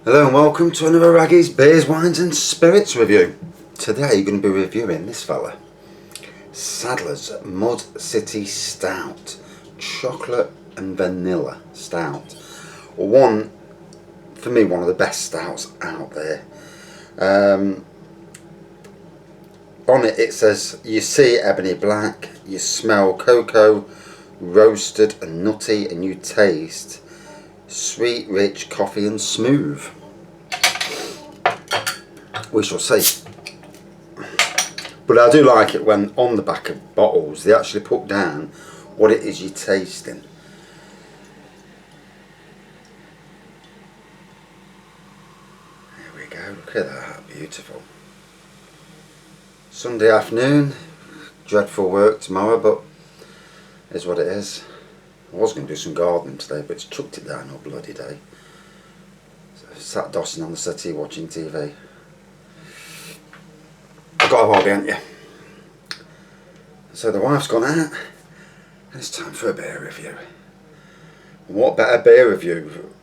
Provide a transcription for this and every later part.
Hello and welcome to another Raggy's Beers, Wines and Spirits review. Today you're going to be reviewing this fella. Sadlers Mud City Stout. Chocolate and Vanilla Stout. For me, one of the best stouts out there. On it says, you see ebony black, you smell cocoa, roasted and nutty, and you taste sweet, rich coffee and smooth. We shall see. But I do like it when on the back of bottles they actually put down what it is you're tasting. There we go, look at that, beautiful. Sunday afternoon, dreadful work tomorrow, but is what it is. I was going to do some gardening today, but it's chucked it down all bloody day. So I sat dossing on the settee watching TV. I've got a hobby, haven't you? So the wife's gone out, and it's time for a beer review. And what better beer review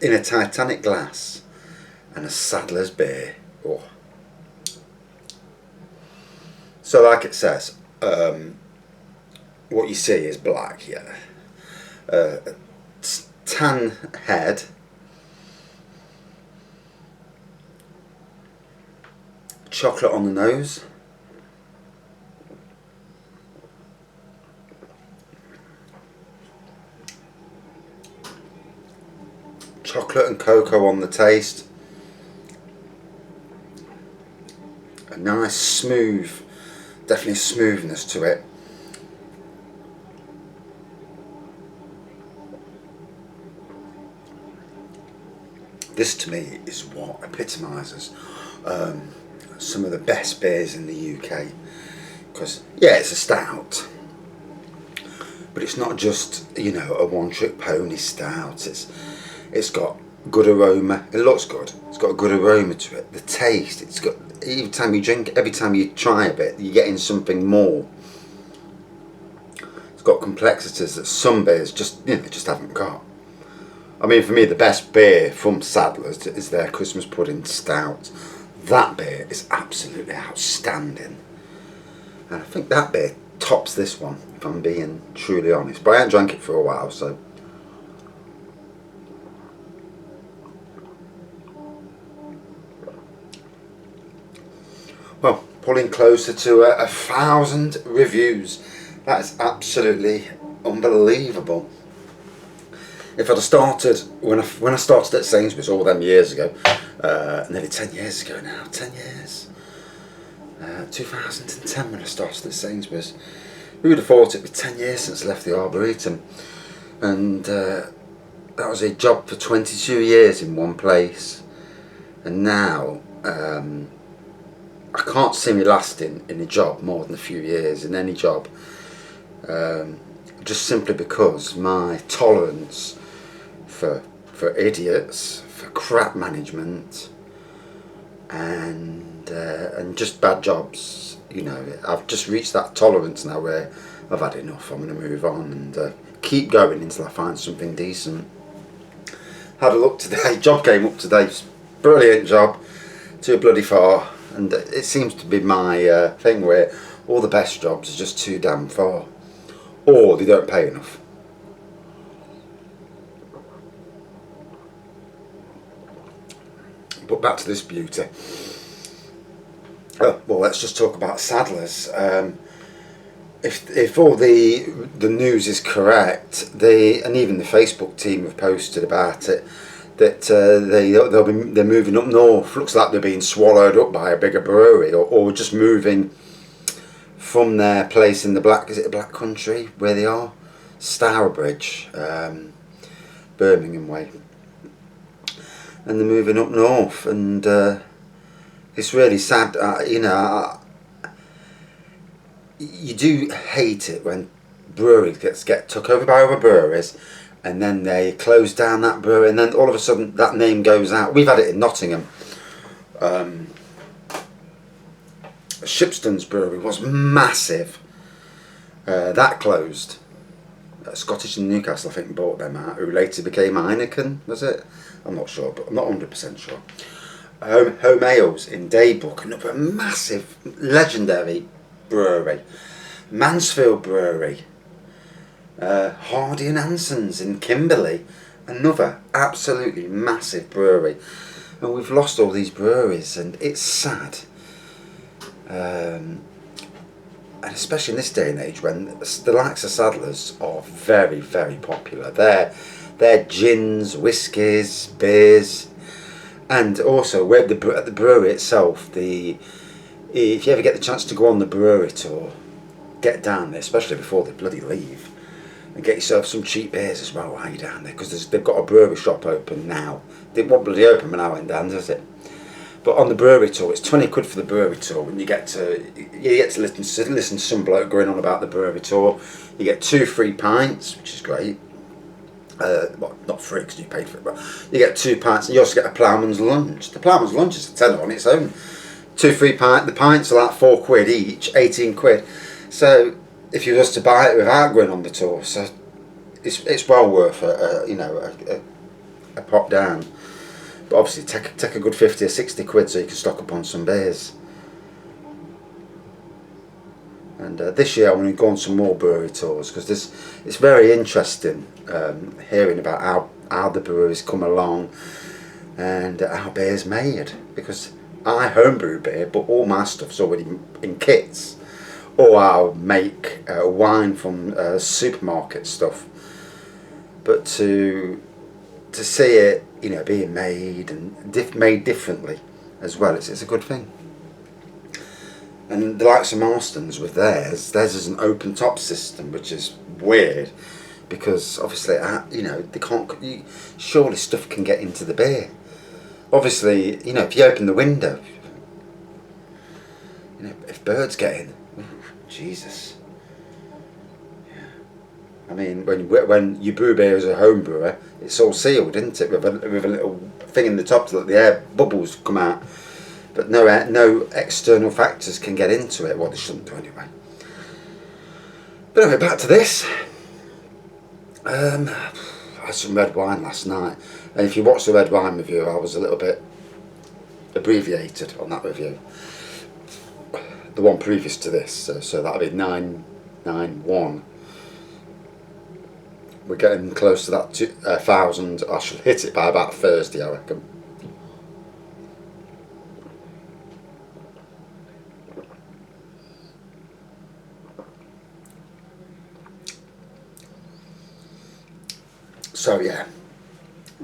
in a Titanic glass and a Sadler's beer? Oh. So like it says, what you see is black, yeah. Tan head, chocolate on the nose, chocolate and cocoa on the taste, a nice smooth, definitely smoothness to it. This to me is what epitomises some of the best beers in the UK, because yeah, it's a stout, but it's not just, you know, a one-trick pony stout. It's got good aroma. It looks good. It's got a good aroma to it. The taste, it's got, every time you drink, every time you try a bit, you're getting something more. It's got complexities that some beers just, you know, just haven't got. I mean, for me, the best beer from Sadlers is their Christmas Pudding Stout. That beer is absolutely outstanding. And I think that beer tops this one, if I'm being truly honest. But I haven't drank it for a while, so. Well, pulling closer to 1,000 reviews. That's absolutely unbelievable. If I'd have started, when I started at Sainsbury's all them years ago, nearly 10 years ago now, 10 years, 2010 when I started at Sainsbury's, who would have thought it'd be 10 years since I left the Arboretum, and that was a job for 22 years in one place, and now I can't see me lasting in a job more than a few years in any job, just simply because my tolerance for idiots, for crap management, and just bad jobs, you know, I've just reached that tolerance now where I've had enough. I'm going to move on and keep going until I find something decent. Had a look today, job came up today, brilliant job, too bloody far, and it seems to be my thing where all the best jobs are just too damn far, or they don't pay enough. But back to this beauty. Well, let's just talk about Sadlers. If all the news is correct, and even the Facebook team have posted about it, that they're moving up north. Looks like they're being swallowed up by a bigger brewery, or just moving from their place in the Black Country where they are, Stourbridge, Birmingham way. And they're moving up north, and it's really sad. You know, you do hate it when breweries get took over by other breweries, and then they close down that brewery, and then all of a sudden that name goes out. We've had it in Nottingham. Shipston's brewery was massive. That closed. Scottish and Newcastle, I think, bought them out, who later became Heineken, was it? I'm not sure, but I'm not 100% sure. Home Ales in Daybrook, another massive, legendary brewery. Mansfield Brewery. Hardy and Hanson's in Kimberley, another absolutely massive brewery. And we've lost all these breweries, and it's sad. And especially in this day and age when the likes of Sadlers are very, very popular. They're gins, whiskies, beers, and also at the brewery itself. If you ever get the chance to go on the brewery tour, get down there, especially before they bloody leave, and get yourself some cheap beers as well while you're down there, because they've got a brewery shop open now. They won't bloody open when I went down, does it? But on the brewery tour, it's 20 quid for the brewery tour, and you get to listen to some bloke going on about the brewery tour. You get 2 free pints, which is great. Well, not free because you paid for it, but you get 2 pints, and you also get a ploughman's lunch. The ploughman's lunch is a tenner on its own. 2 free pints. The pints are like 4 quid each, 18 quid. So if you was to buy it without going on the tour, so it's well worth a pop down. But obviously take a good 50 or 60 quid so you can stock up on some beers. And this year I'm going to go on some more brewery tours, because it's very interesting hearing about how the breweries come along and how beer's made. Because I homebrew beer, but all my stuff's already in kits. Or I'll make wine from supermarket stuff. But to see it, being made and made differently as well, it's a good thing. And the likes of Marston's with theirs is an open top system, which is weird, because obviously they can't. Surely stuff can get into the beer. Obviously, if you open the window, if birds get in, Jesus. I mean, when you brew beer as a home brewer, it's all sealed, isn't it, with a little thing in the top to let the air bubbles come out. But no external factors can get into it. Well, they shouldn't do anyway. But anyway, back to this. I had some red wine last night, and if you watch the red wine review, I was a little bit abbreviated on that review. The one previous to this, so that'll be 991. We're getting close to that 1,000. I should hit it by about Thursday, I reckon. So yeah,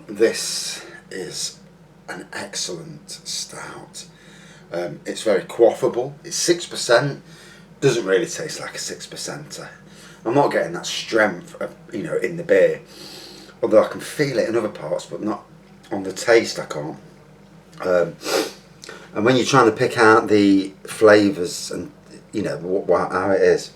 this is an excellent stout. It's very quaffable. It's 6%. Doesn't really taste like a 6%er. I'm not getting that strength of, in the beer, although I can feel it in other parts, but not on the taste. I can't. And when you're trying to pick out the flavours and how it is,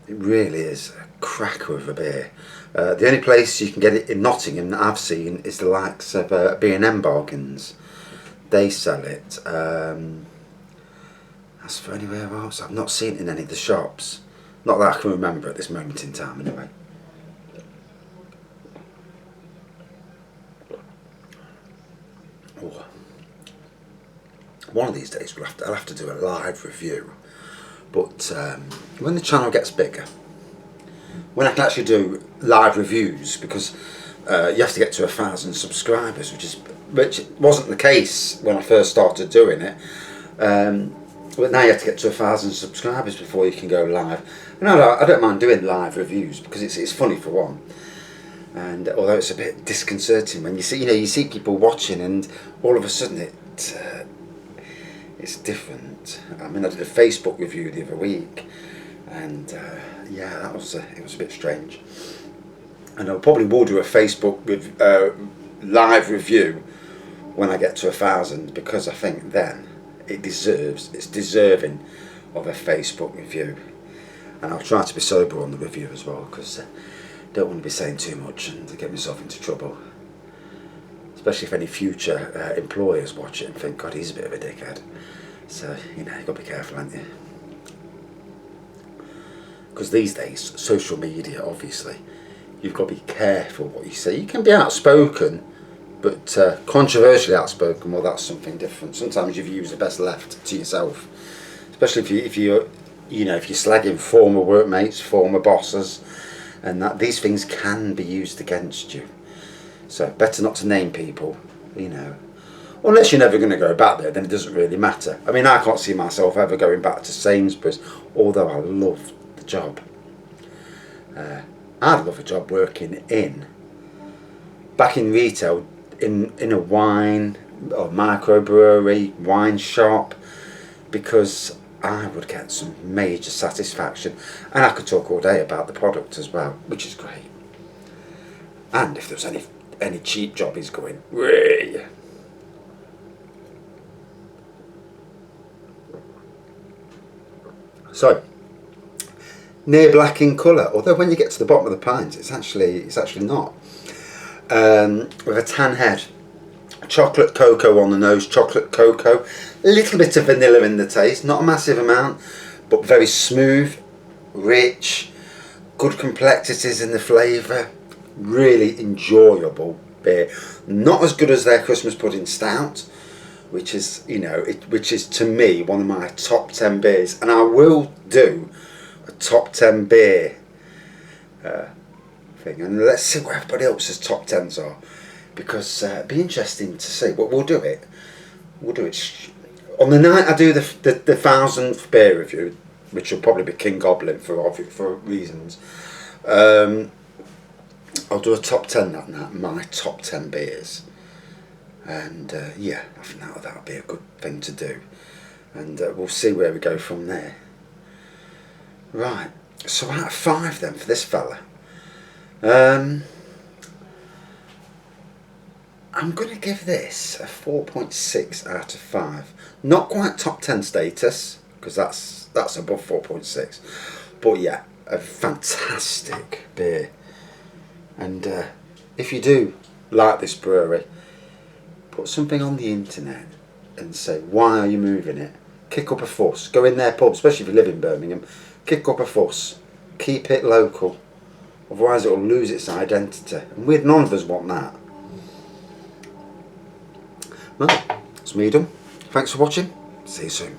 it really is a cracker of a beer. The only place you can get it in Nottingham that I've seen is the likes of B&M Bargains. They sell it. As for anywhere else, I've not seen it in any of the shops. Not that I can remember at this moment in time, anyway. Oh. One of these days I'll have to do a live review. But when the channel gets bigger, when I can actually do live reviews, because you have to get to 1,000 subscribers, which wasn't the case when I first started doing it. But now you have to get to 1,000 subscribers before you can go live. And I don't mind doing live reviews, because it's funny for one. And although it's a bit disconcerting when you see people watching, and all of a sudden it's different. I mean, I did a Facebook review the other week, and yeah, it was a bit strange. And I probably will do a Facebook live review when I get to 1,000, because I think then it's deserving of a Facebook review. And I'll try to be sober on the review as well, because I don't want to be saying too much and get myself into trouble. Especially if any future employers watch it and think, God, he's a bit of a dickhead. So, you've got to be careful, haven't you? because these days, social media, obviously, you've got to be careful what you say. You can be outspoken, but controversially outspoken, well, that's something different. Sometimes you've used the best left to yourself, especially if you're slagging former workmates, former bosses, and that these things can be used against you. So better not to name people, unless you're never going to go back there, then it doesn't really matter. I mean, I can't see myself ever going back to Sainsbury's, although I love the job. I'd love a job working back in retail, in a wine or microbrewery, wine shop, because I would get some major satisfaction, and I could talk all day about the product as well, which is great. And if there's any cheap jobbies going, way. So, near black in colour, although when you get to the bottom of the pint, it's actually not. With a tan head, chocolate cocoa on the nose, chocolate cocoa, a little bit of vanilla in the taste, not a massive amount, but very smooth, rich, good complexities in the flavour, really enjoyable beer. Not as good as their Christmas pudding stout, which is to me one of my top 10 beers, and I will do a top 10 beer thing, and let's see what everybody else's top 10s are, because it'd be interesting to see. But we'll do it on the night I do the 1000th beer review, which will probably be King Goblin for reasons. I'll do a top 10 that night, my top 10 beers, and yeah, I think that'll be a good thing to do, and we'll see where we go from there. Right, so out of 5 then for this fella, I'm going to give this a 4.6 out of 5. Not quite top 10 status, because that's above 4.6, but yeah, a fantastic beer. And if you do like this brewery, put something on the internet and say, why are you moving it? Kick up a fuss. Go in their pub, especially if you live in Birmingham. Kick up a fuss. Keep it local. Otherwise it will lose its identity. And none of us want that. Well, that's me done. Thanks for watching. See you soon.